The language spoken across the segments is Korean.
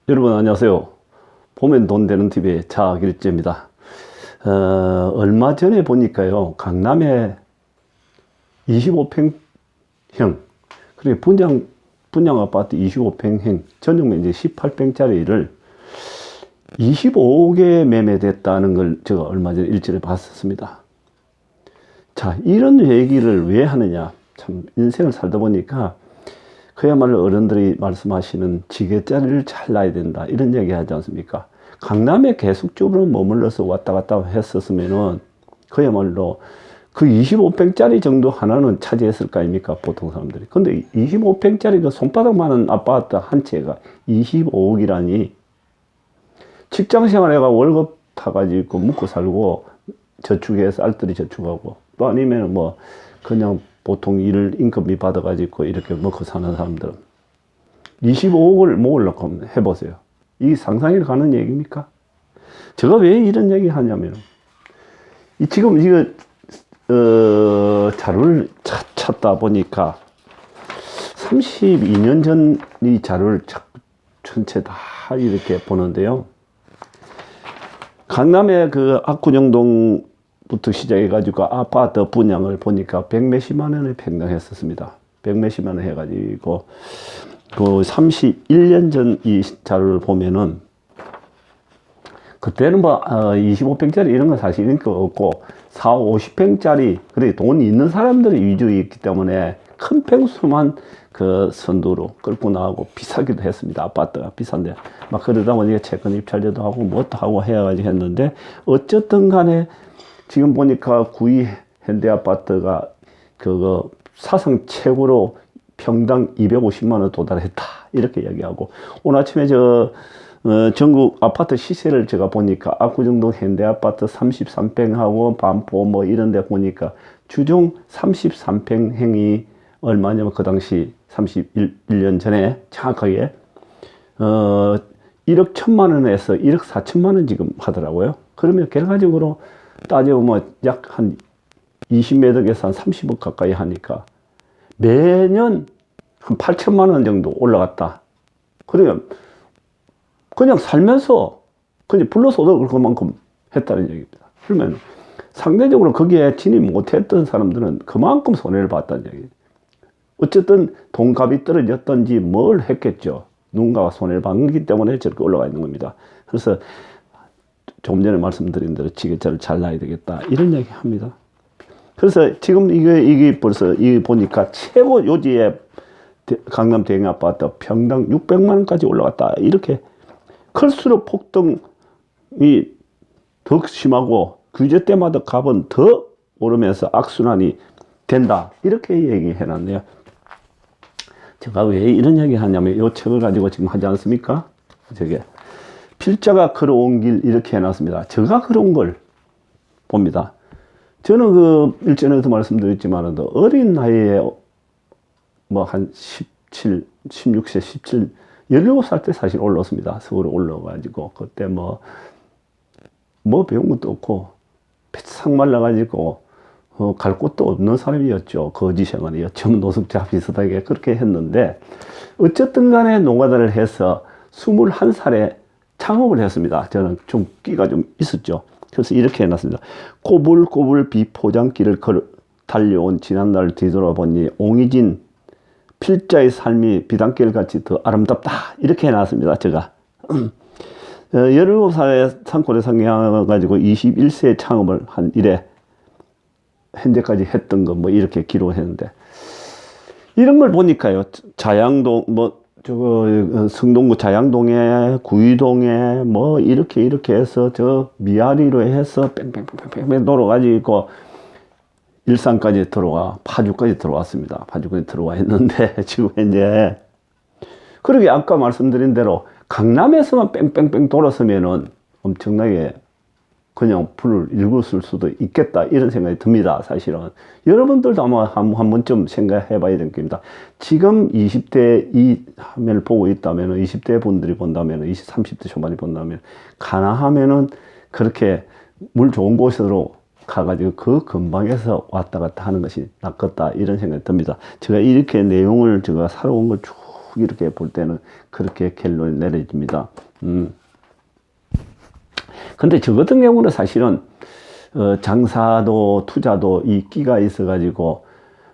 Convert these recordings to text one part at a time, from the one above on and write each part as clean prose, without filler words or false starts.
여러분 안녕하세요. 보면 돈 되는 TV의 차길재입니다. 얼마 전에 보니까요, 강남에 25평형, 그리고 분양 아파트 25평형, 전용 면적 18평짜리를 25억에 매매됐다는 걸 제가 얼마 전에 일전에 봤었습니다. 자, 이런 얘기를 왜 하느냐. 참, 인생을 살다 보니까 그야말로 어른들이 말씀하시는 지게짜리를 잘 놔야 된다, 이런 얘기 하지 않습니까? 강남에 계속적으로 머물러서 왔다 갔다 했었으면은 그야말로 그 25평짜리 정도 하나는 차지했을 거 아닙니까, 보통 사람들이. 근데 25평짜리 그 손바닥만한 아파트 한 채가 25억이라니. 직장 생활해가 월급 타가지고 먹고 살고, 저축해서 알뜰히 저축하고, 또 아니면 뭐 그냥 보통 일을 인건비 받아가지고 이렇게 먹고 사는 사람들은 25억을 모으려고 해보세요. 이게 상상이 가는 얘기입니까? 제가 왜 이런 얘기 하냐면, 지금 이거 자료를 찾다 보니까 32년 전 이 자료를 전체 다 이렇게 보는데요. 강남의 그 압구정동 부터 시작해가지고 아파트 분양을 보니까 100몇십만 원에 평당했었습니다. 100몇십만 원 해가지고, 그 31년 전 이 자료를 보면은, 그때는 뭐, 25평짜리 이런 건 사실 인기가 없고, 4, 50평짜리, 그래, 돈 있는 사람들이 위주였기 때문에 큰 평수만 그 선두로 끌고 나가고 비싸기도 했습니다. 아파트가 비싼데. 막 그러다 보니까 채권 입찰제도 하고 뭐도 하고 해가지고 했는데, 어쨌든 간에 지금 보니까 구이 현대아파트가 그거 사상 최고로 평당 250만 원 도달했다, 이렇게 이야기하고, 오늘 아침에 전국 아파트 시세를 제가 보니까 압구정동 현대아파트 33평하고 반포 뭐 이런 데 보니까 주중 33평형이 얼마냐면, 그 당시 31년 전에 정확하게 1억 1천만 원에서 1억 4천만 원 지금 하더라고요. 그러면 결과적으로 따져보면 약 한 20매덕에서 한 30억 가까이 하니까 매년 한 8천만 원 정도 올라갔다. 그러면 그냥 살면서 그냥 불로소득을 그만큼 했다는 얘기입니다. 그러면 상대적으로 거기에 진입 못했던 사람들은 그만큼 손해를 봤다는 얘기예요. 어쨌든 돈값이 떨어졌던지 뭘 했겠죠. 누군가가 손해를 받기 때문에 저렇게 올라가 있는 겁니다. 그래서 조금 전에 말씀드린 대로 지게차를 잘 놔야 되겠다, 이런 얘기 합니다. 그래서 지금 이게 벌써 보니까 최고 요지의 강남 대형 아파트 평당 600만 원까지 올라갔다, 이렇게. 클수록 폭등이 더 심하고 규제 때마다 값은 더 오르면서 악순환이 된다, 이렇게 얘기해 놨네요. 제가 왜 이런 얘기 하냐면, 이 책을 가지고 지금 하지 않습니까? 저게 필자가 걸어온 길, 이렇게 해놨습니다. 제가 걸어온 걸 봅니다. 저는 그 일전에도 말씀드렸지만, 어린 나이에 뭐 한 17, 16세, 17, 17살 때 사실 올랐습니다. 서울에 올라가지고, 그때 뭐 배운 것도 없고, 싹 말라가지고, 갈 곳도 없는 사람이었죠. 거지 생활이었죠. 노숙자 비슷하게 그렇게 했는데, 어쨌든 간에 노가다를 해서 21살에 창업을 했습니다. 저는 좀 끼가 좀 있었죠. 그래서 이렇게 해놨습니다. 꼬불꼬불 비포장길을 달려온 지난날 뒤돌아보니 옹이진 필자의 삶이 비단길같이 더 아름답다, 이렇게 해놨습니다. 제가 17살에 산골에 상경해가지고 21세에 창업을 한 이래 현재까지 했던 거 뭐 이렇게 기록했는데, 이런 걸 보니까요, 자양동 성동구 자양동에, 구이동에 뭐 이렇게 해서 저 미아리로 해서 뺑뺑뺑뺑뺑 돌아가지고 일산까지 들어와, 파주까지 들어왔습니다. 파주까지 들어와 있는데, 지금 현재 그러게 아까 말씀드린 대로 강남에서만 뺑뺑뺑 돌았으면은 엄청나게 그냥 불을 일궜을 수도 있겠다, 이런 생각이 듭니다. 사실은 여러분들도 아마 한 번쯤 생각해 봐야 될 겁니다. 지금 20대 이 화면을 보고 있다면, 20대 분들이 본다면, 20, 30대 초반이 본다면, 가능하면은 그렇게 물 좋은 곳으로 가가지고 그 근방에서 왔다 갔다 하는 것이 낫겠다, 이런 생각이 듭니다. 제가 이렇게 내용을 제가 살아온 걸 쭉 이렇게 볼 때는 그렇게 결론이 내려집니다. 근데 저 같은 경우는 사실은 장사도 투자도 이 끼가 있어가지고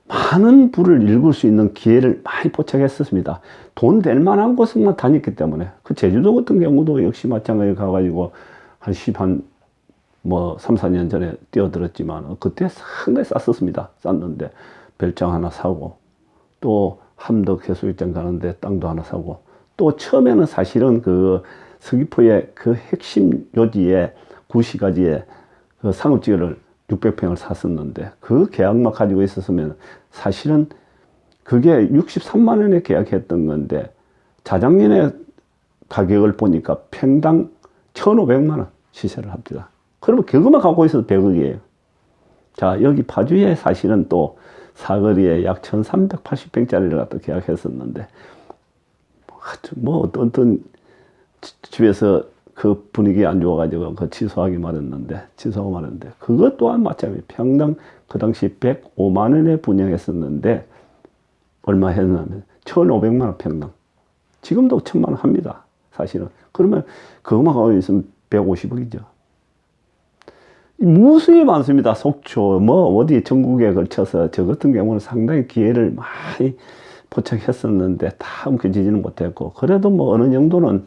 많은 부를 읽을 수 있는 기회를 많이 포착했었습니다. 돈 될 만한 곳만 다녔기 때문에. 그 제주도 같은 경우도 역시 마찬가지로 가가지고 한 3, 4년 전에 뛰어들었지만 그때 상당히 쌌었습니다. 쌌는데 별장 하나 사고 또 함덕 해수욕장 가는데 땅도 하나 사고 또 처음에는 사실은 그 서귀포의 그 핵심 요지에 구시가지에 그 상업지역을 600평을 샀었는데 그 계약만 가지고 있었으면 사실은 그게 63만 원에 계약했던 건데 자작년에 가격을 보니까 평당 1,500만 원 시세를 합니다. 그러면 그것만 갖고 있어도 100억이에요. 자, 여기 파주에 사실은 또 사거리에 약 1,380평짜리를 갖다 계약했었는데 뭐 어떤 집에서 그 분위기 안 좋아가지고 그 취소하고 말았는데 그것 또한 마찬가지 평당 그 당시 105만 원에 분양했었는데 얼마 했냐면 1,500만 원 평당. 지금도 1,000만 원 합니다. 사실은. 그러면 그것만 가지고 있으면 150억이죠. 무수히 많습니다. 속초 뭐 어디 전국에 걸쳐서 저 같은 경우는 상당히 기회를 많이 포착했었는데 다 움켜쥐지는 못했고 그래도 뭐 어느 정도는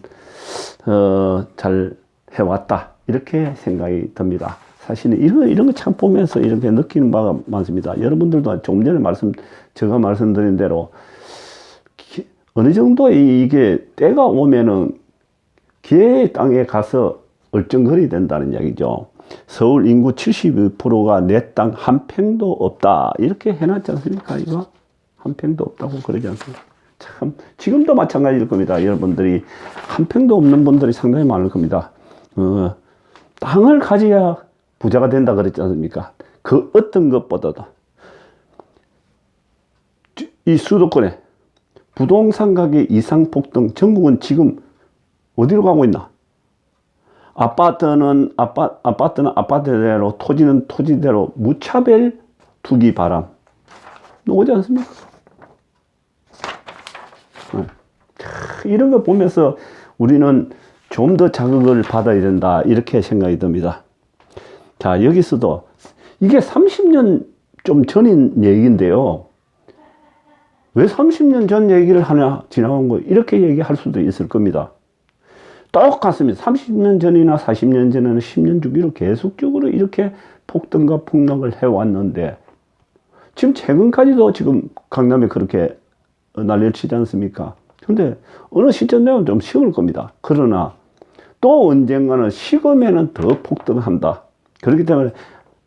잘 해왔다 이렇게 생각이 듭니다. 사실은 이런 거 참 보면서 이렇게 느끼는 바가 많습니다. 여러분들도 조금 전에 제가 말씀드린 대로 어느 정도 이게 때가 오면은 기회의 땅에 가서 얼쩡거리 된다는 이야기죠. 서울 인구 72%가 내 땅 한 평도 없다 이렇게 해놨지 않습니까? 이거 한 평도 없다고 그러지 않습니까? 참 지금도 마찬가지일 겁니다. 여러분들이 한 평도 없는 분들이 상당히 많을 겁니다. 땅을 가져야 부자가 된다 그랬지 않습니까? 그 어떤 것보다도 이 수도권에 부동산 가격 이상 폭등 전국은 지금 어디로 가고 있나? 아파트는 아파트대로 토지는 토지대로 무차별 투기 바람 오지 않습니까? 이런 거 보면서 우리는 좀 더 자극을 받아야 된다 이렇게 생각이 듭니다. 자, 여기서도 이게 30년 좀 전인 얘기인데요. 왜 30년 전 얘기를 하냐 지나온 거 이렇게 얘기할 수도 있을 겁니다. 똑같습니다. 30년 전이나 40년 전에는 10년 주기로 계속적으로 이렇게 폭등과 폭락을 해왔는데 지금 최근까지도 지금 강남에 그렇게 난리를 치지 않습니까? 근데 어느 시점 되면 좀 식을 겁니다. 그러나 또 언젠가는 식으면은 더 폭등한다. 그렇기 때문에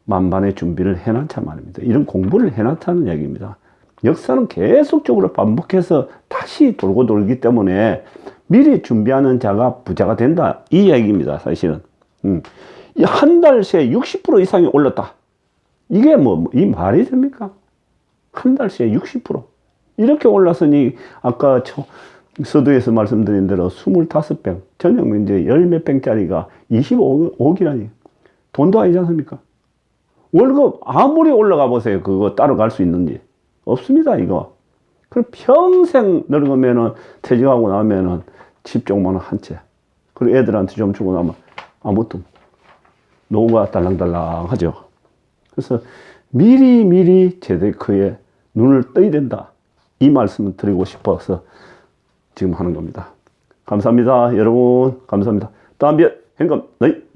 만반의 준비를 해놨단 말입니다. 이런 공부를 해놨다는 얘기입니다. 역사는 계속적으로 반복해서 다시 돌고 돌기 때문에 미리 준비하는 자가 부자가 된다. 이 얘기입니다. 사실은. 한 달 새에 60% 이상이 올랐다. 이게 이 말이 됩니까? 한 달 새에 60%. 이렇게 올랐으니 아까 서두에서 말씀드린 대로 25평, 전용 면적 10몇 평짜리가 25억이라니. 돈도 아니지 않습니까? 월급 아무리 올라가 보세요. 그거 따라갈 수 있는지. 없습니다, 이거. 그럼 평생 늙으면은 퇴직하고 나면은 집 조그만 한 채. 그리고 애들한테 좀 주고 나면 아무것도 노후가 달랑달랑 하죠. 그래서 미리 재테크에 눈을 떠야 된다. 이 말씀을 드리고 싶어서 지금 하는 겁니다. 감사합니다. 여러분, 감사합니다. 다음 별 행감, 너희.